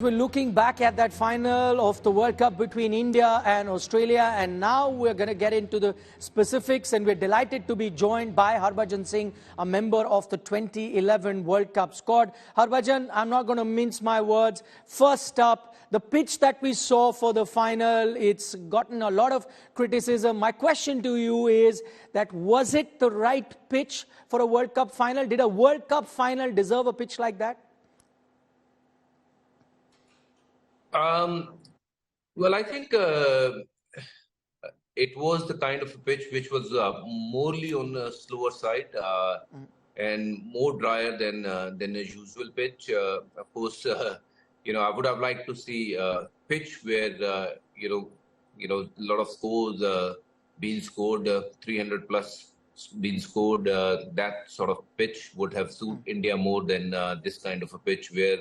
We're looking back at that final of the World Cup between India and Australia, and now we're going to get into the specifics, and we're delighted to be joined by Harbhajan Singh, a member of the 2011 World Cup squad. Harbhajan, I'm not going to mince my words. First up, the pitch that we saw for the final, it's gotten a lot of criticism. My question to you is that was it the right pitch for a World Cup final? Did a World Cup final deserve a pitch like that? Well, I think it was the kind of a pitch which was morely on the slower side and more drier than a usual pitch. Of course, I would have liked to see a pitch where a lot of scores being scored, 300 plus being scored. That sort of pitch would have suited India more than this kind of a pitch where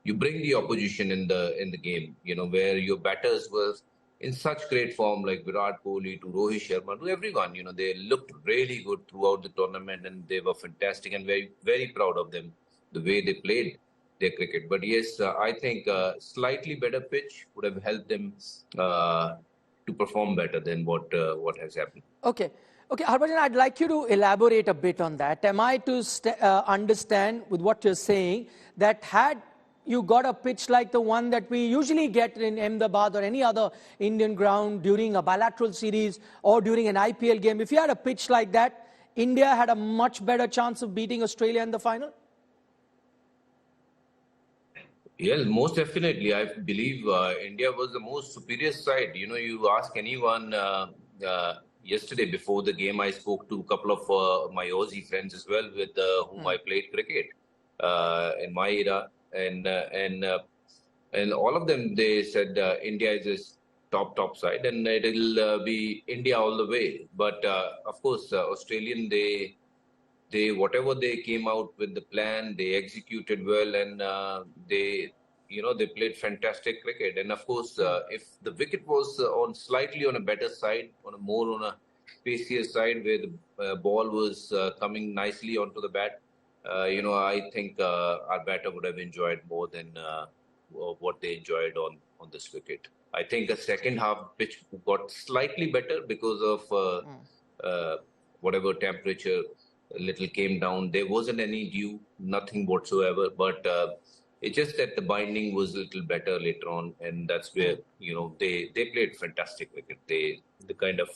you bring the opposition in the game, where your batters were in such great form, like Virat Kohli to Rohit Sharma to everyone. They looked really good throughout the tournament, and they were fantastic, and very, very proud of them, the way they played their cricket. But yes, I think a slightly better pitch would have helped them to perform better than what has happened. Okay, Harbhajan, I'd like you to elaborate a bit on that. Am I to understand with what you're saying that had you got a pitch like the one that we usually get in Ahmedabad or any other Indian ground during a bilateral series or during an IPL game, if you had a pitch like that, India had a much better chance of beating Australia in the final? Yes, most definitely. I believe India was the most superior side. You ask anyone yesterday before the game, I spoke to a couple of my Aussie friends as well with whom I played cricket in my era. And all of them, they said India is this top side, and it'll be India all the way. But of course, Australian, they whatever they came out with the plan, they executed well, and they played fantastic cricket. And of course, if the wicket was slightly on a better side, on a pacier side, where the ball was coming nicely onto the bat, I think our batter would have enjoyed more than what they enjoyed on this wicket. I think the second half pitch got slightly better because of whatever temperature a little came down. There wasn't any dew, nothing whatsoever, but it's just that the binding was a little better later on, and that's where they played fantastic cricket. They kind of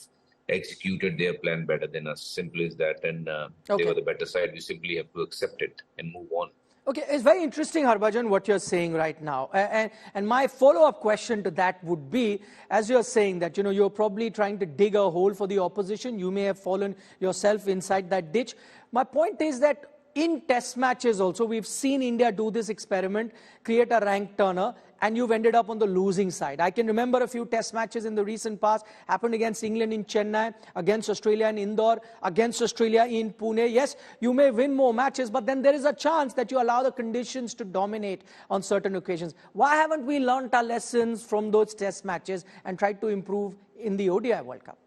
executed their plan better than us. Simple as that, and they were the better side. We simply have to accept it and move on. Okay, it's very interesting, Harbhajan, what you're saying right now. And my follow-up question to that would be, as you're saying that, you're probably trying to dig a hole for the opposition. You may have fallen yourself inside that ditch. My point is that in test matches also, we've seen India do this experiment, create a rank turner, and you've ended up on the losing side. I can remember a few test matches in the recent past, happened against England in Chennai, against Australia in Indore, against Australia in Pune. Yes, you may win more matches, but then there is a chance that you allow the conditions to dominate on certain occasions. Why haven't we learnt our lessons from those test matches and tried to improve in the ODI World Cup?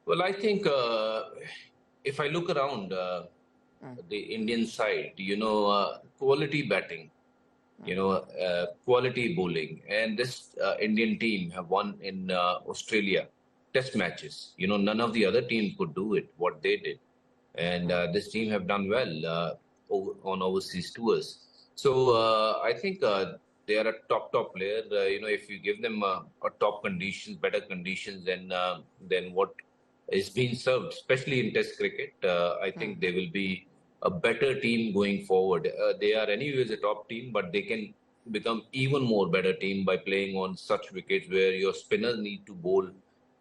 Well, I think if I look around the Indian side, quality batting, quality bowling, and this Indian team have won in Australia test matches. None of the other teams could do it, what they did. And this team have done well on overseas tours. So I think they are a top player. If you give them a top conditions, better conditions than what is being served, especially in test cricket, I think they will be a better team going forward. They are anyways a top team, but they can become even more better team by playing on such wickets where your spinners need to bowl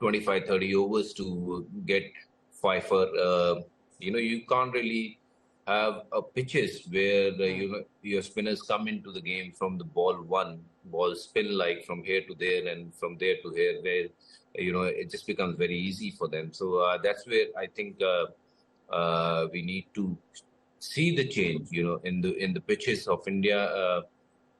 25-30 overs to get 5 for. You can't really have pitches where your spinners come into the game from the ball spin like from here to there and from there to here, where it just becomes very easy for them. So that's where I think we need to see the change, in the pitches of India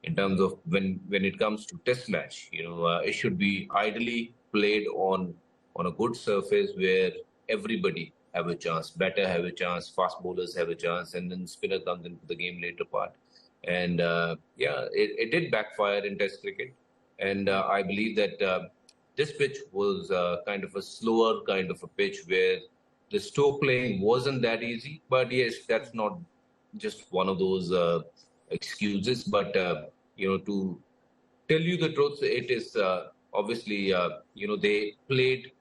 in terms of when it comes to test match. It should be ideally played on a good surface where everybody have a chance, batter have a chance, fast bowlers have a chance, and then spinner comes into the game later part. And yeah, it did backfire in Test cricket. And I believe that this pitch was kind of a slower kind of a pitch where the stroke playing wasn't that easy. But yes, that's not just one of those excuses. But, to tell you the truth, it is obviously, they played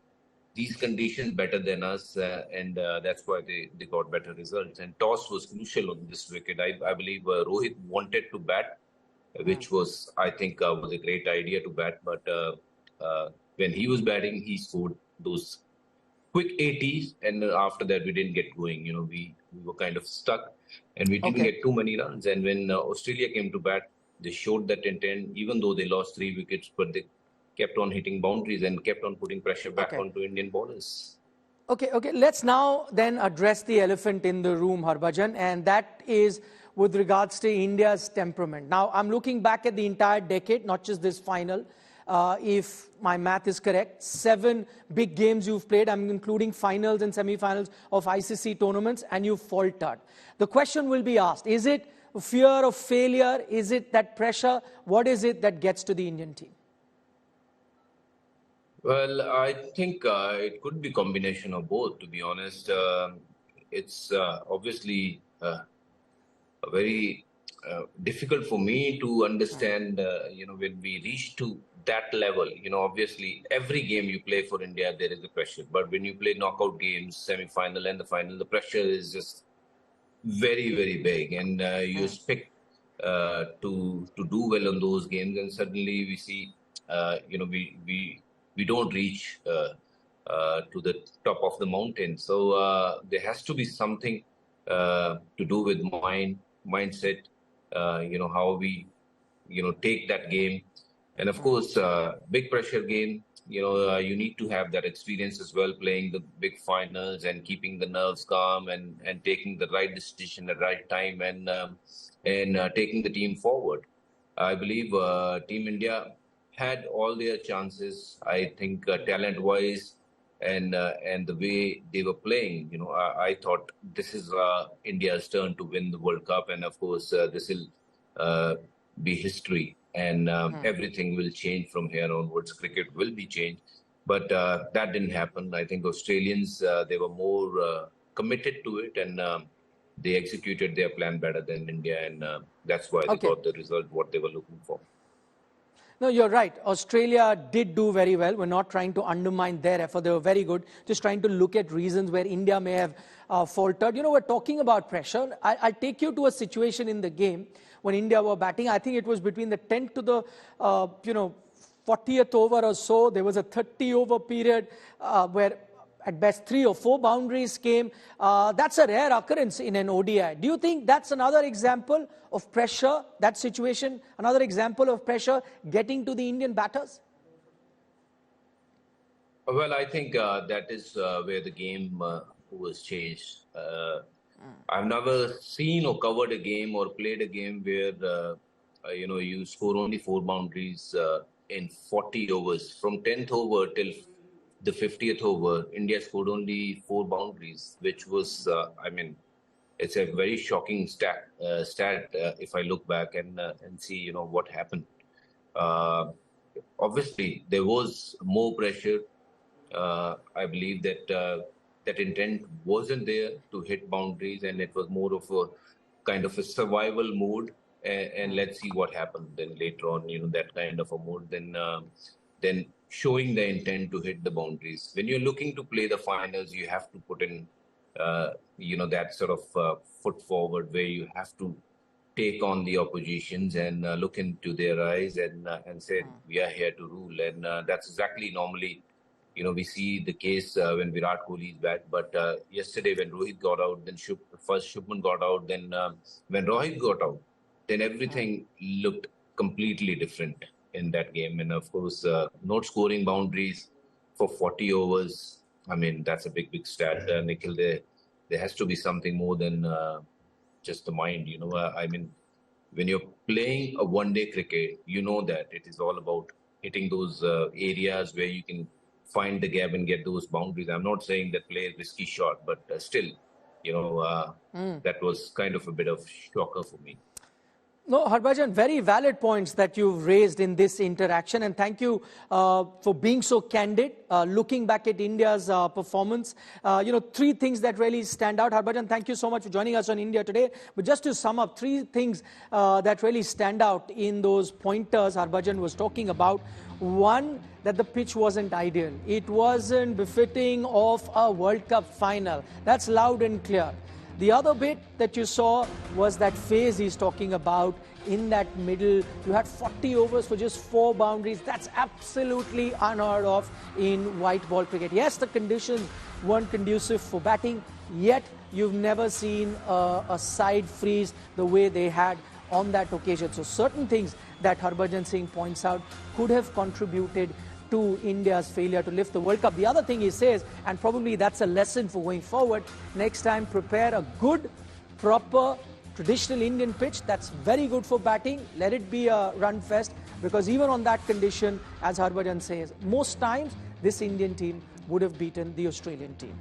these conditions better than us, and that's why they got better results. And toss was crucial on this wicket. I believe Rohit wanted to bat, which was, I think, was a great idea to bat. But when he was batting, he scored those quick 80s, and after that, we didn't get going. We were kind of stuck, and we didn't get too many runs. And when Australia came to bat, they showed that intent, even though they lost 3 wickets, but they kept on hitting boundaries and kept on putting pressure back onto Indian bowlers. Okay. Let's now then address the elephant in the room, Harbhajan, and that is with regards to India's temperament. Now, I'm looking back at the entire decade, not just this final. If my math is correct, 7 big games you've played, I'm including finals and semi-finals of ICC tournaments, and you've faltered. The question will be asked, is it fear of failure? Is it that pressure? What is it that gets to the Indian team? Well, I think it could be a combination of both, to be honest. It's obviously very difficult for me to understand, when we reach to that level. Obviously, every game you play for India, there is a pressure. But when you play knockout games, semi-final and the final, the pressure is just very, very big. And you expect to do well on those games. And suddenly we see, we don't reach to the top of the mountain. So there has to be something to do with mindset, how we, take that game. And of course, big pressure game, you need to have that experience as well, playing the big finals and keeping the nerves calm and taking the right decision at the right time and taking the team forward. I believe Team India had all their chances. I think talent-wise and the way they were playing, I thought this is India's turn to win the World Cup, and of course this will be history, and everything will change from here onwards. Cricket will be changed, but that didn't happen. I think Australians they were more committed to it, and they executed their plan better than India, and that's why they got the result what they were looking for. No, you're right. Australia did do very well. We're not trying to undermine their effort. They were very good. Just trying to look at reasons where India may have faltered. We're talking about pressure. I'll take you to a situation in the game when India were batting. I think it was between the 10th to the, 40th over or so. There was a 30-over period where at best 3 or 4 boundaries came. That's a rare occurrence in an ODI. Do you think that's another example of pressure, that situation, another example of pressure getting to the Indian batters? Well, I think that is where the game was changed. I've never seen or covered a game or played a game where, you score only 4 boundaries in 40 overs. From 10th over till the 50th over, India scored only 4 boundaries, which was, it's a very shocking stat if I look back and see, what happened. Obviously, there was more pressure. I believe that that intent wasn't there to hit boundaries, and it was more of a kind of a survival mode. And let's see what happened then later on, that kind of a mode. Then showing the intent to hit the boundaries. When you're looking to play the finals, you have to put in, that sort of foot forward where you have to take on the oppositions and look into their eyes and say, we are here to rule. And that's exactly normally, we see the case when Virat Kohli is back. But yesterday when Rohit got out, then first Shubman got out, then when Rohit got out, then everything looked completely different in that game. And of course, not scoring boundaries for 40 overs. I mean, that's a big stat, Nikhil. There has to be something more than just the mind, when you're playing a one-day cricket, that it is all about hitting those areas where you can find the gap and get those boundaries. I'm not saying that play a risky shot, but still, that was kind of a bit of shocker for me. No, Harbhajan, very valid points that you've raised in this interaction, and thank you for being so candid, looking back at India's performance. Three things that really stand out. Harbhajan, thank you so much for joining us on India today. But just to sum up, three things that really stand out in those pointers Harbhajan was talking about. One, that the pitch wasn't ideal. It wasn't befitting of a World Cup final. That's loud and clear. The other bit that you saw was that phase he's talking about in that middle. You had 40 overs for just 4 boundaries. That's absolutely unheard of in white ball cricket. Yes, the conditions weren't conducive for batting, yet you've never seen a side freeze the way they had on that occasion. So certain things that Harbhajan Singh points out could have contributed to India's failure to lift the World Cup. The other thing he says, and probably that's a lesson for going forward, next time prepare a good, proper, traditional Indian pitch that's very good for batting. Let it be a run fest, because even on that condition, as Harbhajan says, most times this Indian team would have beaten the Australian team.